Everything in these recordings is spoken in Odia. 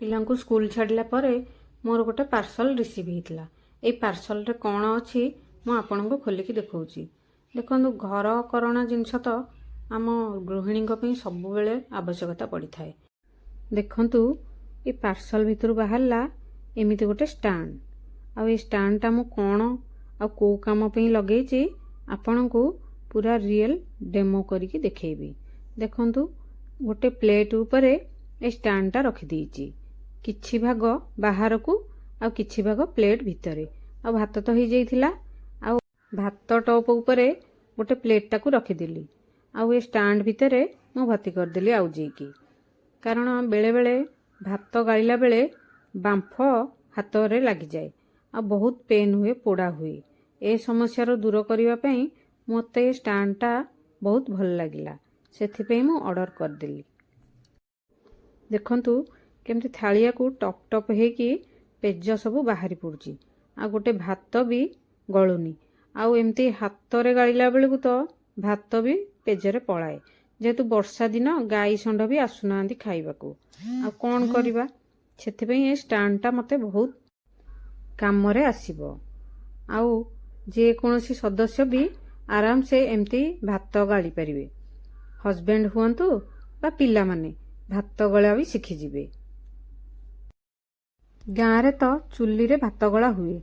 ପିଲାଙ୍କୁ ସ୍କୁଲ ଛାଡ଼ିଲା ପରେ ମୋର ଗୋଟେ ପାର୍ସଲ ରିସିଭ୍ ହେଇଥିଲା। ଏଇ ପାର୍ସଲରେ କ'ଣ ଅଛି ମୁଁ ଆପଣଙ୍କୁ ଖୋଲିକି ଦେଖାଉଛି। ଦେଖନ୍ତୁ, ଘରକରଣା ଜିନିଷ ତ ଆମ ଗୃହିଣୀଙ୍କ ପାଇଁ ସବୁବେଳେ ଆବଶ୍ୟକତା ପଡ଼ିଥାଏ। ଦେଖନ୍ତୁ, ଏ ପାର୍ସଲ ଭିତରୁ ବାହାରିଲା ଏମିତି ଗୋଟେ ଷ୍ଟାଣ୍ଡ। ଆଉ ଏ ଷ୍ଟାଣ୍ଡଟା ମୁଁ କ'ଣ ଆଉ କେଉଁ କାମ ପାଇଁ ଲଗେଇଛି ଆପଣଙ୍କୁ ପୁରା ରିଏଲ୍ ଡେମୋ କରିକି ଦେଖେଇବି। ଦେଖନ୍ତୁ, ଗୋଟେ ପ୍ଲେଟ୍ ଉପରେ ଏ ଷ୍ଟାଣ୍ଡଟା ରଖିଦେଇଛି। କିଛି ଭାଗ ବାହାରକୁ ଆଉ କିଛି ଭାଗ ପ୍ଲେଟ୍ ଭିତରେ। ଆଉ ଭାତ ତ ହେଇଯାଇଥିଲା, ଆଉ ଭାତ ଟପ୍ ଉପରେ ଗୋଟେ ପ୍ଲେଟ୍ଟାକୁ ରଖିଦେଲି। ଆଉ ଏ ଷ୍ଟାଣ୍ଡ ଭିତରେ ମୁଁ ଭର୍ତ୍ତି କରିଦେଲି ଆଉଜେଇକି। କାରଣ ବେଳେବେଳେ ଭାତ ଗାଳିଲା ବେଳେ ବାମ୍ଫ ହାତରେ ଲାଗିଯାଏ ଆଉ ବହୁତ ପେନ୍ ହୁଏ, ପୋଡ଼ା ହୁଏ। ଏ ସମସ୍ୟାରୁ ଦୂର କରିବା ପାଇଁ ମୋତେ ଏ ଷ୍ଟାଣ୍ଡଟା ବହୁତ ଭଲ ଲାଗିଲା, ସେଥିପାଇଁ ମୁଁ ଅର୍ଡ଼ର କରିଦେଲି। ଦେଖନ୍ତୁ କେମିତି ଥାଳିଆକୁ ଟପ୍ ଟପ୍ ହେଇକି ପେଜ ସବୁ ବାହାରି ପଡ଼ୁଛି, ଆଉ ଗୋଟେ ଭାତ ବି ଗଳୁନି। ଆଉ ଏମିତି ହାତରେ ଗାଳିଲା ବେଳକୁ ତ ଭାତ ବି ପେଜରେ ପଳାଏ। ଯେହେତୁ ବର୍ଷା ଦିନ, ଗାଈ ଷଣ୍ଢ ବି ଆସୁନାହାନ୍ତି ଖାଇବାକୁ। ଆଉ କ'ଣ କରିବା, ସେଥିପାଇଁ ଏ ଷ୍ଟାଣ୍ଡଟା ମୋତେ ବହୁତ କାମରେ ଆସିବ। ଆଉ ଯେକୌଣସି ସଦସ୍ୟ ବି ଆରାମସେ ଏମିତି ଭାତ ଗାଳି ପାରିବେ। ହଜବେଣ୍ଡ ହୁଅନ୍ତୁ ବା ପିଲାମାନେ ଭାତ ଗଳା ବି ଶିଖିଯିବେ। ଗାଁରେ ତ ଚୁଲିରେ ଭାତ ଗଳା ହୁଏ,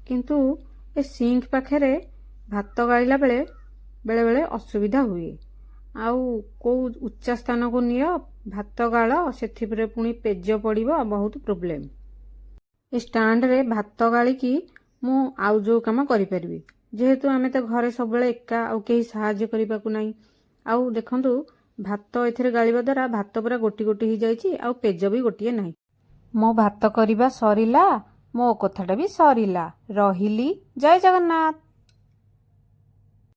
କିନ୍ତୁ ଏ ସିଙ୍କ ପାଖରେ ଭାତ ଗାଳିଲା ବେଳେ ବେଳେବେଳେ ଅସୁବିଧା ହୁଏ। ଆଉ କେଉଁ ଉଚ୍ଚା ସ୍ଥାନକୁ ନିଅ ଭାତ ଗାଳ, ସେଥିରେ ପୁଣି ପେଜ ପଡ଼ିବ, ବହୁତ ପ୍ରୋବ୍ଲେମ୍। ଏ ଷ୍ଟାଣ୍ଡରେ ଭାତ ଗାଳିକି ମୁଁ ଆଉ ଯେଉଁ କାମ କରିପାରିବି, ଯେହେତୁ ଆମେ ତ ଘରେ ସବୁବେଳେ ଏକା, ଆଉ କେହି ସାହାଯ୍ୟ କରିବାକୁ ନାହିଁ। ଆଉ ଦେଖନ୍ତୁ, ଭାତ ଏଥିରେ ଗାଳିବା ଦ୍ୱାରା ଭାତ ପୁରା ଗୋଟି ଗୋଟି ହେଇଯାଇଛି, ଆଉ ପେଜ ବି ଗୋଟିଏ ନାହିଁ। ମୋ ଭାତ କରିବା ସରିଲା, ମୋ କଥାଟା ବି ସରିଲା। ରହିଲି, ଜୟ ଜଗନ୍ନାଥ।